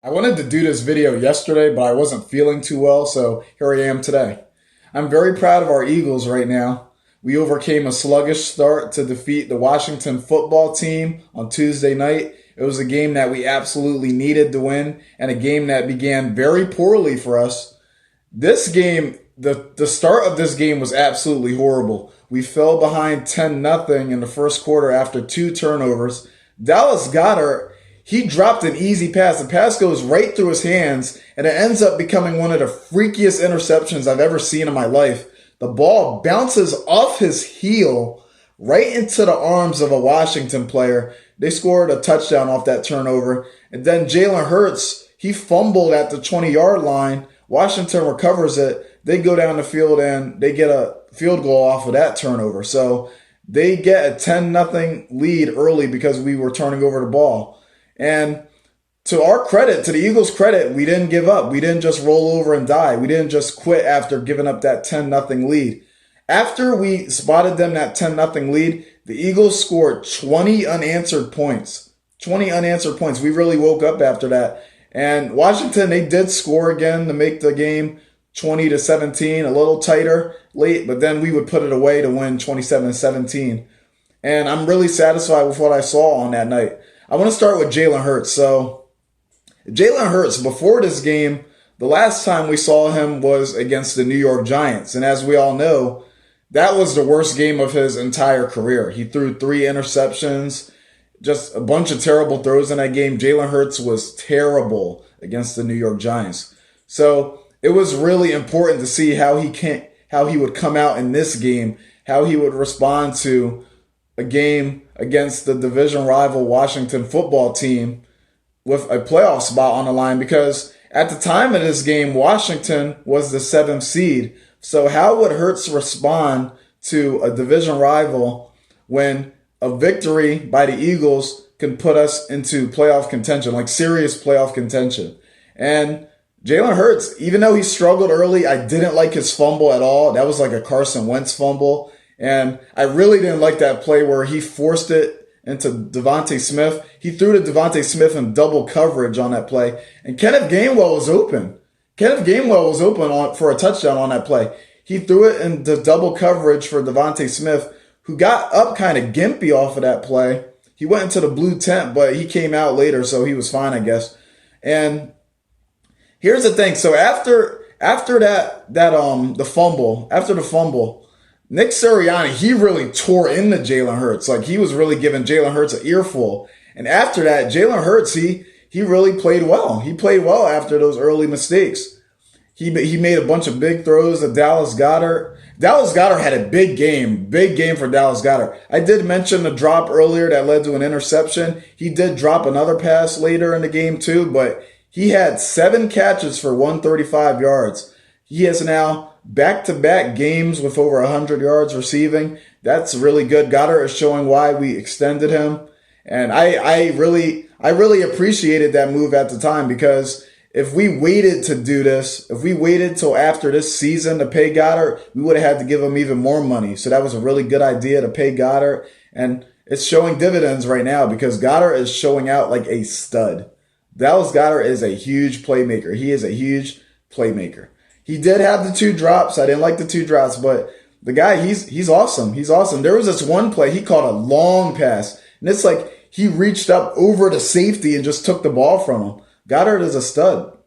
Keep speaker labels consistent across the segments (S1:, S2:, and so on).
S1: I wanted to do this video yesterday, but I wasn't feeling too well, so here I am today. I'm very proud of our Eagles right now. We overcame a sluggish start to defeat the Washington football team on Tuesday night. It was a game that we absolutely needed to win and a game that began very poorly for us. This game, the start of this game was absolutely horrible. We fell behind 10-0 in the first quarter after two turnovers. Dallas Goedert, he dropped an easy pass. The pass goes right through his hands, and it ends up becoming one of the freakiest interceptions I've ever seen in my life. The ball bounces off his heel right into the arms of a Washington player. They scored a touchdown off that turnover. And then Jalen Hurts, he fumbled at the 20-yard line. Washington recovers it. They go down the field and they get a field goal off of that turnover. So they get a 10-0 lead early because we were turning over the ball. And to our credit, to the Eagles' credit, we didn't give up. We didn't just roll over and die. We didn't just quit after giving up that 10-0 lead. After we spotted them that 10-0 lead, the Eagles scored 20 unanswered points. 20 unanswered points. We really woke up after that. And Washington, they did score again to make the game 20-17, a little tighter late, but then we would put it away to win 27-17. And I'm really satisfied with what I saw on that night. I want to start with Jalen Hurts. So, Jalen Hurts, before this game, the last time we saw him was against the New York Giants. And as we all know, that was the worst game of his entire career. He threw 3 interceptions, just a bunch of terrible throws in that game. Jalen Hurts was terrible against the New York Giants. So, it was really important to see how he would come out in this game, how he would respond to a game against the division rival Washington football team with a playoff spot on the line, because at the time of this game, Washington was the 7th seed. So how would Hurts respond to a division rival when a victory by the Eagles can put us into playoff contention, like serious playoff contention? And Jalen Hurts, even though he struggled early, I didn't like his fumble at all. That was like a Carson Wentz fumble. And I really didn't like that play where he forced it into Devontae Smith. He threw to Devontae Smith in double coverage on that play. And Kenneth Gainwell was open. Kenneth Gainwell was open for a touchdown on that play. He threw it into double coverage for Devontae Smith, who got up kind of gimpy off of that play. He went into the blue tent, but he came out later, so he was fine, I guess. And here's the thing. So after the fumble, Nick Sirianni, he really tore into Jalen Hurts. Like, he was really giving Jalen Hurts an earful. And after that, Jalen Hurts, he really played well. He played well after those early mistakes. He made a bunch of big throws to Dallas Goedert. Dallas Goedert had a big game for Dallas Goedert. I did mention the drop earlier that led to an interception. He did drop another pass later in the game too, but he had 7 catches for 135 yards. He has now back-to-back games with over 100 yards receiving. That's really good. Goddard is showing why we extended him. And I really appreciated that move at the time, because if we waited to do this, if we waited till after this season to pay Goddard, we would have had to give him even more money. So that was a really good idea to pay Goddard. And it's showing dividends right now because Goddard is showing out like a stud. Dallas Goedert is a huge playmaker. He is a huge playmaker. He did have the 2 drops. I didn't like the 2 drops, but the guy, he's awesome. He's awesome. There was this one play, he caught a long pass, and it's like he reached up over the safety and just took the ball from him. Goddard is a stud.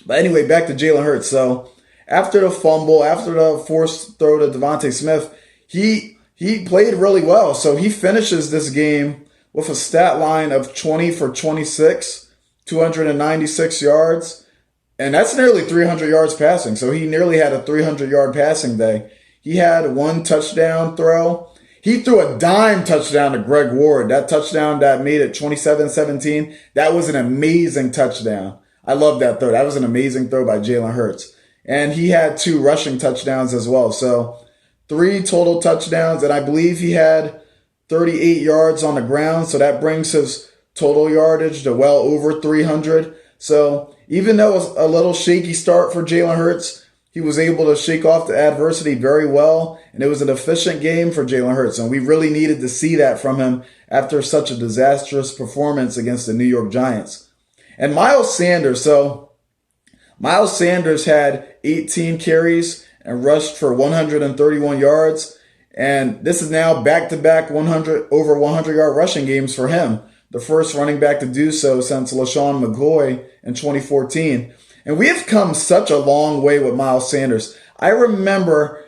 S1: But anyway, back to Jalen Hurts. So after the fumble, after the forced throw to Devontae Smith, he played really well. So he finishes this game with a stat line of 20 for 26, 296 yards. And that's nearly 300 yards passing. So he nearly had a 300-yard passing day. He had 1 touchdown throw. He threw a dime touchdown to Greg Ward. That touchdown that made it 27-17, that was an amazing touchdown. I love that throw. That was an amazing throw by Jalen Hurts. And he had 2 rushing touchdowns as well. So 3 total touchdowns. And I believe he had 38 yards on the ground. So that brings his total yardage to well over 300. So even though it was a little shaky start for Jalen Hurts, he was able to shake off the adversity very well, and it was an efficient game for Jalen Hurts, and we really needed to see that from him after such a disastrous performance against the New York Giants. And Miles Sanders, so Miles Sanders had 18 carries and rushed for 131 yards. And this is now back-to-back 100 over 100-yard rushing games for him. The first running back to do so since LaShawn McCoy in 2014. And we have come such a long way with Miles Sanders. I remember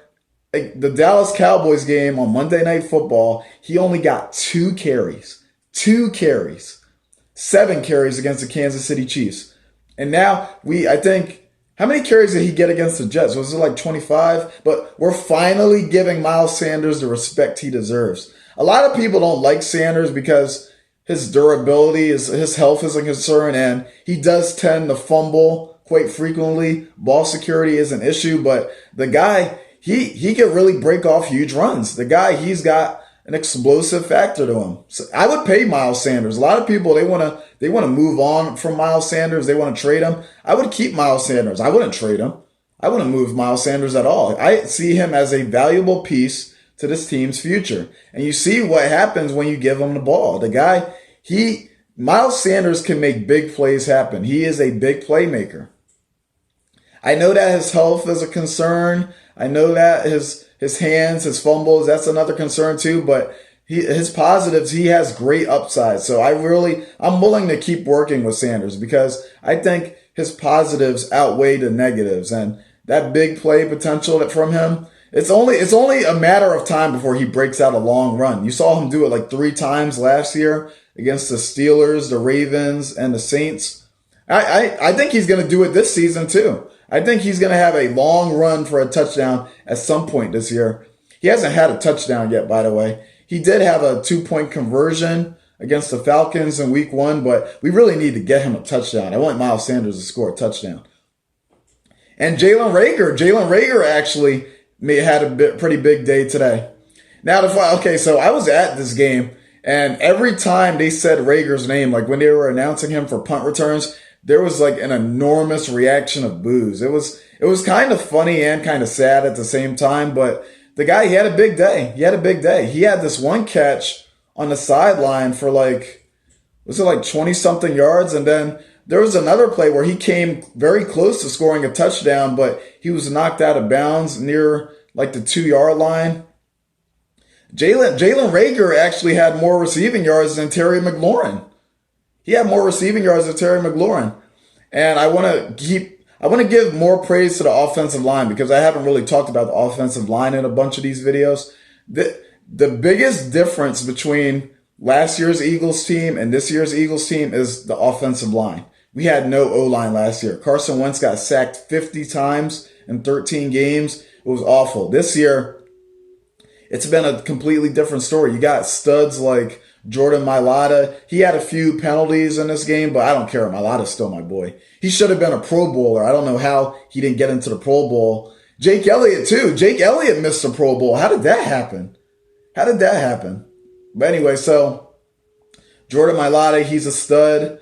S1: the Dallas Cowboys game on Monday Night Football. He only got 2 carries. 2 carries. 7 carries against the Kansas City Chiefs. And now I think, how many carries did he get against the Jets? Was it like 25? But we're finally giving Miles Sanders the respect he deserves. A lot of people don't like Sanders because his durability, his health is a concern, and he does tend to fumble quite frequently. Ball security is an issue, but the guy, he can really break off huge runs. The guy, he's got an explosive factor to him. So I would pay Miles Sanders. A lot of people, they want to move on from Miles Sanders. They want to trade him. I would keep Miles Sanders. I wouldn't trade him. I wouldn't move Miles Sanders at all. I see him as a valuable piece to this team's future. And you see what happens when you give him the ball. The guy, Miles Sanders can make big plays happen. He is a big playmaker. I know that his health is a concern. I know that his hands, his fumbles, that's another concern too. But his positives, he has great upside. So I'm willing to keep working with Sanders because I think his positives outweigh the negatives. And that big play potential from him, it's only a matter of time before he breaks out a long run. You saw him do it like 3 times last year against the Steelers, the Ravens, and the Saints. I think he's going to do it this season too. I think he's going to have a long run for a touchdown at some point this year. He hasn't had a touchdown yet, by the way. He did have a 2-point conversion against the Falcons in week 1, but we really need to get him a touchdown. I want Miles Sanders to score a touchdown. And Jalen Reagor actually had a pretty big day today. Now, so I was at this game, and every time they said Reagor's name, like when they were announcing him for punt returns, there was like an enormous reaction of boos. It was kind of funny and kind of sad at the same time, but the guy, he had a big day. He had this one catch on the sideline for was it like 20-something yards? And then there was another play where he came very close to scoring a touchdown, but he was knocked out of bounds near like the 2-yard line. Jalen Reagor actually had more receiving yards than Terry McLaurin. He had more receiving yards than Terry McLaurin. And I want to give more praise to the offensive line because I haven't really talked about the offensive line in a bunch of these videos. The biggest difference between last year's Eagles team and this year's Eagles team is the offensive line. We had no O-line last year. Carson Wentz got sacked 50 times in 13 games. It was awful. This year, it's been a completely different story. You got studs like Jordan Mailata. He had a few penalties in this game, but I don't care. Mailata's still my boy. He should have been a Pro Bowler. I don't know how he didn't get into the Pro Bowl. Jake Elliott, too. Jake Elliott missed the Pro Bowl. How did that happen? But anyway, so Jordan Mailata, he's a stud.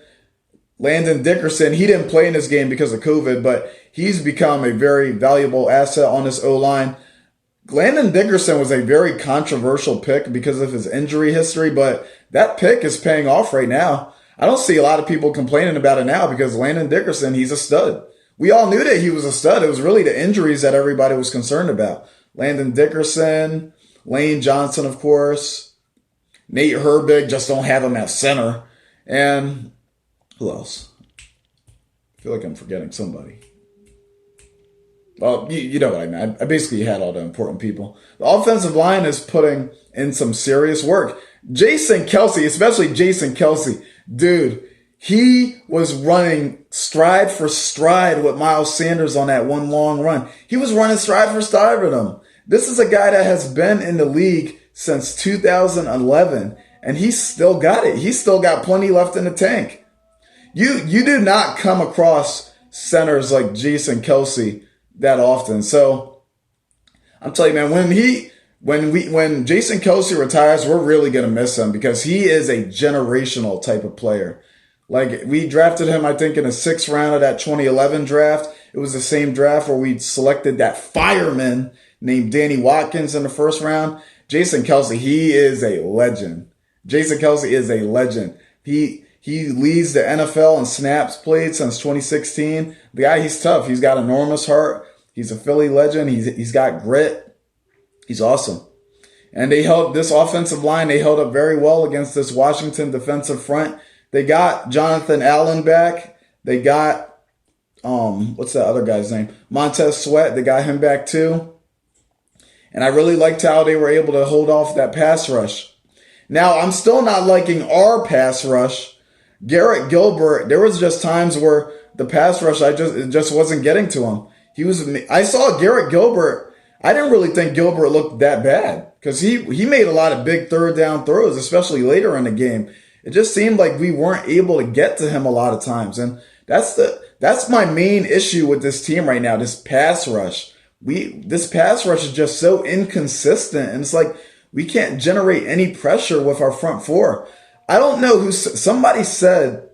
S1: Landon Dickerson, he didn't play in this game because of COVID, but he's become a very valuable asset on this O-line. Landon Dickerson was a very controversial pick because of his injury history, but that pick is paying off right now. I don't see a lot of people complaining about it now because Landon Dickerson, he's a stud. We all knew that he was a stud. It was really the injuries that everybody was concerned about. Landon Dickerson, Lane Johnson, of course. Nate Herbig, just don't have him at center. And who else? I feel like I'm forgetting somebody. Well, you know what I mean. I basically had all the important people. The offensive line is putting in some serious work. Jason Kelce, especially Jason Kelce, dude, he was running stride for stride with Miles Sanders on that one long run. He was running stride for stride with him. This is a guy that has been in the league since 2011, and he's still got it. He's still got plenty left in the tank. You do not come across centers like Jason Kelce that often. So I'm telling you, man, when Jason Kelce retires, we're really going to miss him because he is a generational type of player. Like, we drafted him, I think, in the 6th round of that 2011 draft. It was the same draft where we selected that fireman named Danny Watkins in the 1st round. Jason Kelce, he is a legend. Jason Kelce is a legend. He He leads the NFL in snaps played since 2016. The guy, he's tough. He's got enormous heart. He's a Philly legend. He's got grit. He's awesome. And they held this offensive line. They held up very well against this Washington defensive front. They got Jonathan Allen back. They got what's that other guy's name? Montez Sweat. They got him back too. And I really liked how they were able to hold off that pass rush. Now, I'm still not liking our pass rush. Garrett Gilbert, there was just times where the pass rush, it just wasn't getting to him. I saw Garrett Gilbert. I didn't really think Gilbert looked that bad because he made a lot of big third down throws, especially later in the game. It just seemed like we weren't able to get to him a lot of times. And that's my main issue with this team right now, this pass rush. This pass rush is just so inconsistent. And it's like we can't generate any pressure with our front four. I don't know somebody said,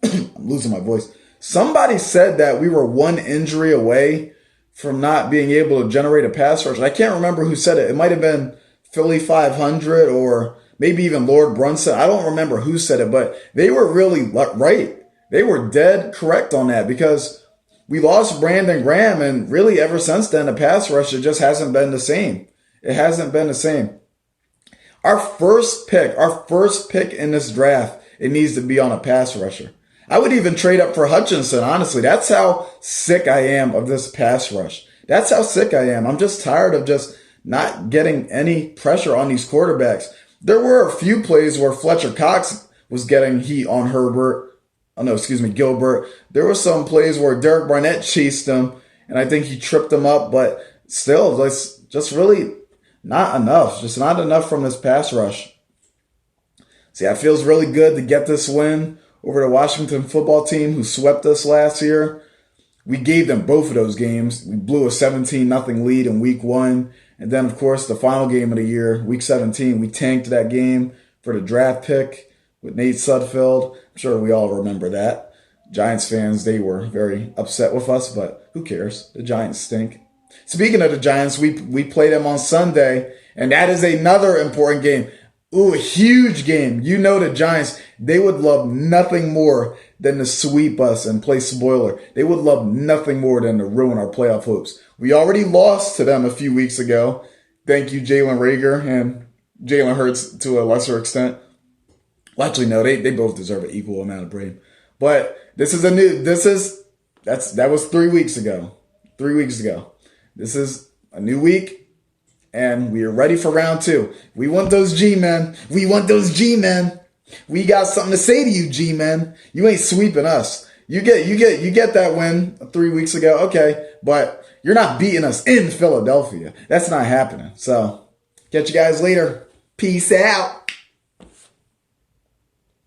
S1: I'm losing my voice. Somebody said that we were one injury away from not being able to generate a pass rush. I can't remember who said it. It might have been Philly 500 or maybe even Lord Brunson. I don't remember who said it, but they were really right. They were dead correct on that because we lost Brandon Graham, and really ever since then, the pass rush, it just hasn't been the same. It hasn't been the same. Our first pick in this draft, it needs to be on a pass rusher. I would even trade up for Hutchinson, honestly. That's how sick I am of this pass rush. That's how sick I am. I'm just tired of just not getting any pressure on these quarterbacks. There were a few plays where Fletcher Cox was getting heat on Gilbert. There were some plays where Derek Barnett chased him, and I think he tripped him up, but still, it's just really not enough. Just not enough from this pass rush. See, it feels really good to get this win over the Washington football team who swept us last year. We gave them both of those games. We blew a 17-0 lead in week 1. And then, of course, the final game of the year, week 17, we tanked that game for the draft pick with Nate Sudfeld. I'm sure we all remember that. Giants fans, they were very upset with us, but who cares? The Giants stink. Speaking of the Giants, we played them on Sunday, and that is another important game. Ooh, a huge game. You know the Giants, they would love nothing more than to sweep us and play spoiler. They would love nothing more than to ruin our playoff hopes. We already lost to them a few weeks ago. Thank you, Jalen Reagor and Jalen Hurts to a lesser extent. Well, actually, no, they both deserve an equal amount of blame. But that was 3 weeks ago. 3 weeks ago. This is a new week. And we are ready for round 2. We want those G-men. We want those G-men. We got something to say to you, G-men. You ain't sweeping us. You get that win 3 weeks ago. Okay. But you're not beating us in Philadelphia. That's not happening. So catch you guys later. Peace out.